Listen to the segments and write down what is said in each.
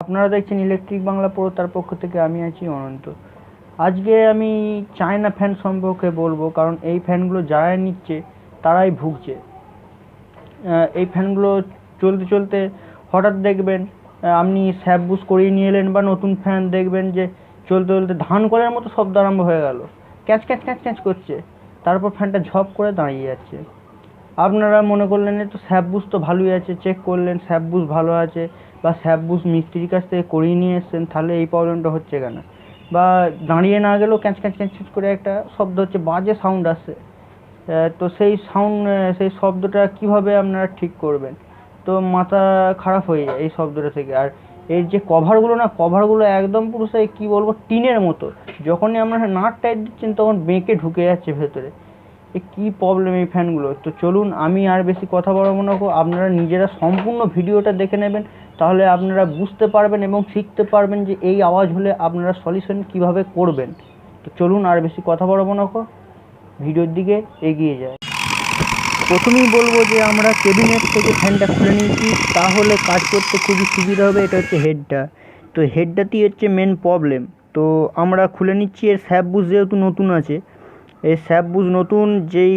আপনারা দেখছেন electric Bangla pro, তার পক্ষ থেকে আমি আছি অনন্ত। আজকে আমি চায়না ফ্যান সম্পর্কে বলবো, কারণ এই ফ্যানগুলো যারা নিচ্ছে তারাই ভুগছে। এই ফ্যানগুলো চলতে চলতে হঠাৎ দেখবেন আপনি স্যাপ বুস করিয়ে নিয়ে এলেন, বা নতুন ফ্যান দেখবেন যে চলতে চলতে ধান কলের মতো শব্দ আরম্ভ হয়ে গেল, ক্যাচ ক্যাচ ক্যাচ ক্যাচ করছে, তারপর ফ্যানটা ঝপ করে দাঁড়িয়ে যাচ্ছে। আপনারা মনে করলেন তো স্যাপ বুস তো ভালোই আছে, চেক করলেন স্যাপ বুস ভালো আছে, বা স্যাপ বুস মিস্ত্রির কাছ থেকে করিয়ে নিয়ে এসছেন, তাহলে এই প্রবলেমটা হচ্ছে কেন? বা দাঁড়িয়ে না গেলেও ক্যাঁচ ক্যাঁচ ক্যাঁচ ক্যাঁচ করে একটা শব্দ হচ্ছে, বাজে সাউন্ড আসছে। তো সেই শব্দটা কিভাবে আপনারা ঠিক করবেন? তো মাথা খারাপ হয়ে যায় এই শব্দটা থেকে। আর এর যে কভারগুলো একদম পুরো সেই কী বলবো, টিনের মতো। যখনই আপনারা নাট টাইট দিচ্ছেন তখন বেঁকে ঢুকে যাচ্ছে ভেতরে। এ কী প্রবলেম এই ফ্যানগুলো! তো চলুন, আমি আর বেশি কথা বাড়াবো না, আপনারা নিজেরা সম্পূর্ণ ভিডিওটা দেখে নেবেন, তাহলে আপনারা বুঝতে পারবেন এবং শিখতে পারবেন যে এই আওয়াজ হলে আপনারা সলিউশন কিভাবে করবেন। তো চলুন, আর বেশি কথা বাড়াবো না, ভিডিওর দিকে এগিয়ে যায়। প্রথমেই বলবো যে আমরা কেবিনেট থেকে ফ্যানটা খুলে নিয়েছি, তাহলে কাজ করতে খুবই সুবিধা হবে। এটা হচ্ছে হেডটা, তো হেডটাতেই হচ্ছে মেন প্রবলেম। তো আমরা খুলে নিচ্ছি। এর স্যাপ বুস যেহেতু নতুন আছে, এই স্যাপ বুস নতুন, যেই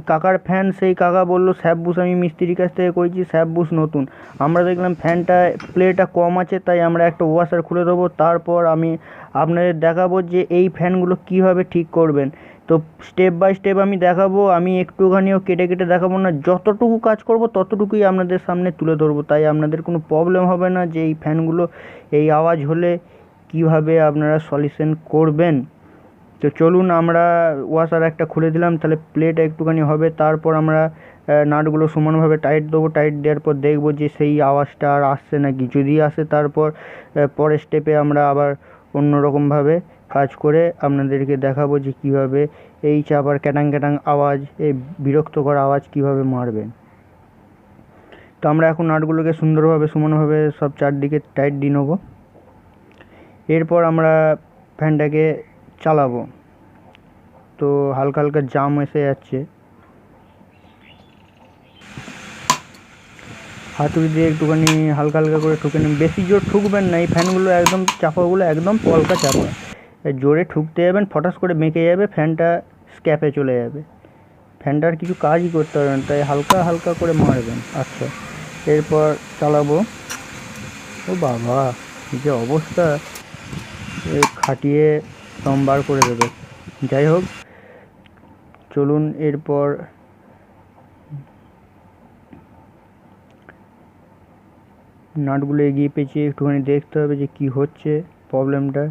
কাকার ফ্যান সেই কাকা বললো স্যাপ বুস আমি মিস্ত্রির কাছ থেকে করেছি, স্যাপ বুস নতুন। আমরা দেখলাম ফ্যানটা প্লেটা কম আছে, তাই আমরা একটা ওয়াশার খুলে দেবো। তারপর আমি আপনাদের দেখাবো যে এই ফ্যানগুলো কীভাবে ঠিক করবেন। তো স্টেপ বাই স্টেপ আমি দেখাবো, আমি একটুখানিও কেটে কেটে দেখাবো না, যতটুকু কাজ করব ততটুকুই আপনাদের সামনে তুলে ধরবো। তাই আপনাদের কোনো প্রবলেম হবে না যে এই ফ্যানগুলো এই আওয়াজ হলে কিভাবে আপনারা সলিউশন করবেন। তো চলুন, আমরা ওয়াশার একটা খুলে দিলাম, তাহলে প্লেট একটুখানি হবে। তারপর আমরা নাটগুলো সমানভাবে টাইট দেবো। টাইট দেওয়ার পর দেখবো যে সেই আওয়াজটা আর আসছে নাকি। যদি আসে তারপর পরের স্টেপে আমরা আবার অন্যরকমভাবে কাজ করে আপনাদেরকে দেখাবো যে কীভাবে এই চাপার ক্যাটাং ক্যাটাং আওয়াজ, এই বিরক্তকর আওয়াজ কীভাবে মারবেন। তো আমরা এখন নাটগুলোকে সুন্দরভাবে সমানভাবে সব চারদিকে টাইট দিয়ে নেবো। এরপর আমরা ফ্যানটাকে চালাবো। তো হালকা হালকা জাম এসে যাচ্ছে, হাতুড়ি দিয়ে একটুখানি হালকা হালকা করে ঠুকে নেবেন। বেশি জোর ঠুকবেন না, এই ফ্যানগুলো একদম চাপাগুলো একদম পলকা চাপা। জোরে ঠুকতে যাবেন ফটাস করে বেঁকে যাবে, ফ্যানটা স্ক্যাপে চলে যাবে, ফ্যানটার কিছু কাজই করতে পারবেন। তাই হালকা হালকা করে মারবেন। আচ্ছা, এরপর চালাবো। ও বাবা, যে অবস্থা, খাটিয়ে দম বার করে দেবে। যাই হোক, চলুন এরপর নাটগুলো এগিয়ে পেঁচিয়ে একটুখানি দেখতে হবে যে কি হচ্ছে প্রবলেমটা।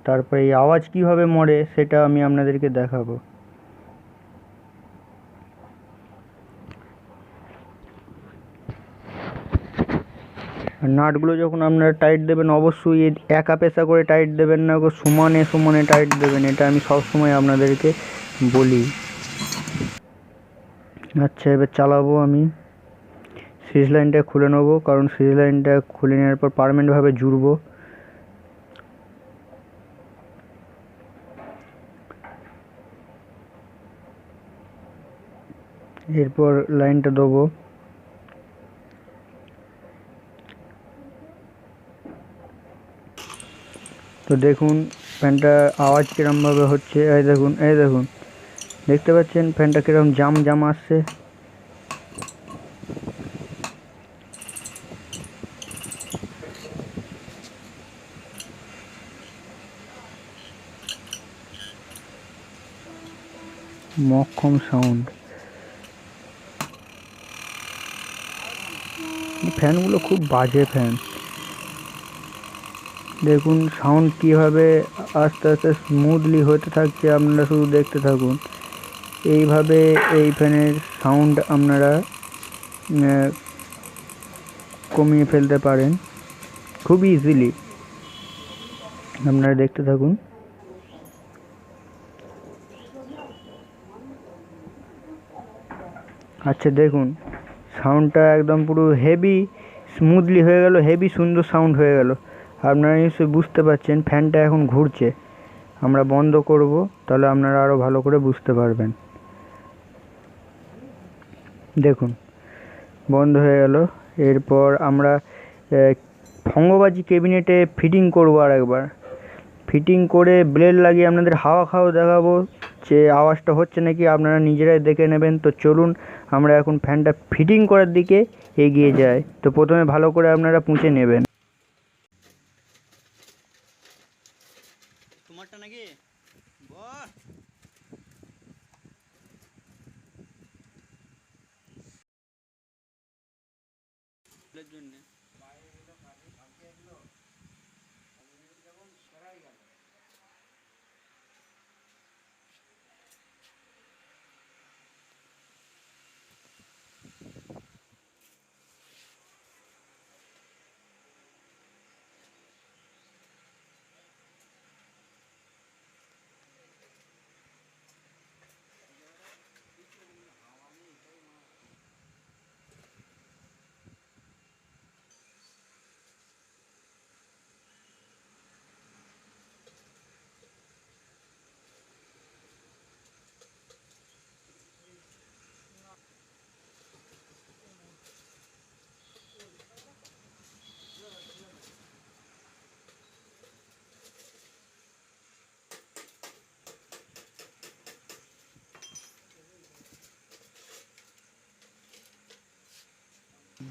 তারপরে এই আওয়াজ কীভাবে মরে সেটা আমি আপনাদেরকে দেখাবো। নাটগুলো যখন আপনারা টাইট দেবেন, অবশ্যই একা পেশা করে টাইট দেবেন না, সমানে সমানে টাইট দেবেন। এটা আমি সবসময় আপনাদেরকে বলি। আচ্ছা, এবার চালাবো। আমি সিরিজ লাইনটা খুলে নেবো, কারণ সিরিজ লাইনটা খুলে নেওয়ার পর পার্মানেন্টভাবে জুড়বো। এরপর লাইনটা দেবো। তো দেখুন ফ্যানটা আওয়াজ কীরমভাবে হচ্ছে। এই দেখুন, এই দেখুন, দেখতে পাচ্ছেন ফ্যানটা কীরকম জাম জাম আসছে। মক্ষম সাউন্ড। ফ্যানগুলো খুব বাজে ফ্যান। দেখুন সাউন্ড কীভাবে আস্তে আস্তে স্মুথলি হতে থাকছে, আপনারা শুধু দেখতে থাকুন। এইভাবে এই ফ্যানের সাউন্ড আপনারা কমিয়ে ফেলতে পারেন খুব ইজিলি। আপনারা দেখতে থাকুন। আচ্ছা দেখুন, সাউন্ডটা একদম পুরো হেভি স্মুথলি হয়ে গেল, হেভি সুন্দর সাউন্ড হয়ে গেল। আপনারা নিশ্চয়ই বুঝতে পারছেন ফ্যানটা এখন ঘুরছে। আমরা বন্ধ করব, তাহলে আপনারা আরও ভালো করে বুঝতে পারবেন। দেখুন বন্ধ হয়ে গেল। এরপর আমরা ভঙ্গবাজি ক্যাবিনেটে ফিটিং করবো আর একবার। ফিটিং করে ব্লেড লাগিয়ে আপনাদের হাওয়া খাওয়া দেখাবো যে আওয়াজটা হচ্ছে নাকি, আপনারা নিজেরাই দেখে নেবেন। তো চলুন আমরা এখন ফ্যানটা ফিটিং করার দিকে এগিয়ে যাই। তো প্রথমে ভালো করে আপনারা পুঁছে নেবেন। তোমারটা নাকি বাহ জন্য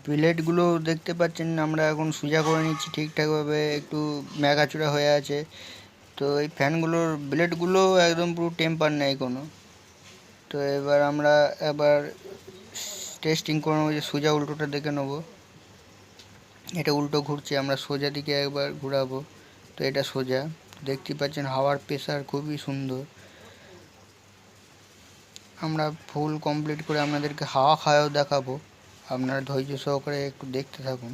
ব্লেডগুলো দেখতে পাচ্ছেন আমরা এখন সোজা করে নিচ্ছি ঠিকঠাকভাবে, একটু ম্যাকাচূড়া হয়ে আছে। তো এই ফ্যানগুলোর ব্লেডগুলো একদম পুরো টেম্পার নেই কোনো। তো আমরা এবার টেস্টিং করে নেবো যে সোজা উল্টোটা দেখে নেবো। এটা উল্টো ঘুরছে, আমরা সোজা দিকে একবার ঘোরাবো। তো এটা সোজা, দেখতে পাচ্ছেন হাওয়ার প্রেসার খুবই সুন্দর। আমরা ফুল কমপ্লিট করে আপনাদেরকে হাওয়া খাওয়াও দেখাবো, আপনারা ধৈর্য সহকারে একটু দেখতে থাকুন।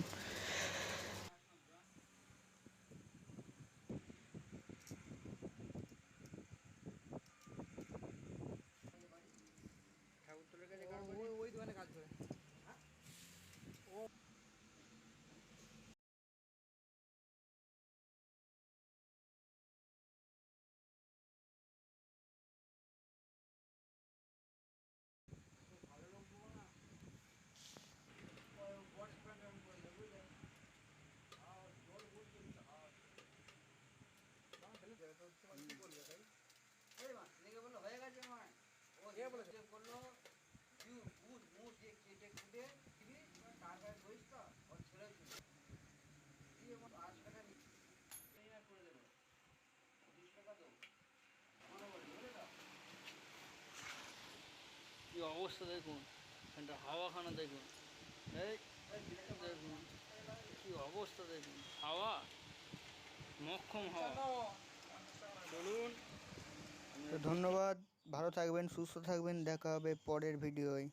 কি অবস্থা দেখুন, ফ্যানটা হাওয়া খানা দেখুন, এই দেখুন কি অবস্থা দেখুন, হাওয়া মক্ষম হাওয়া। চলুন, তো ধন্যবাদ, ভালো থাকবেন, সুস্থ থাকবেন, দেখা হবে পরের ভিডিওয়।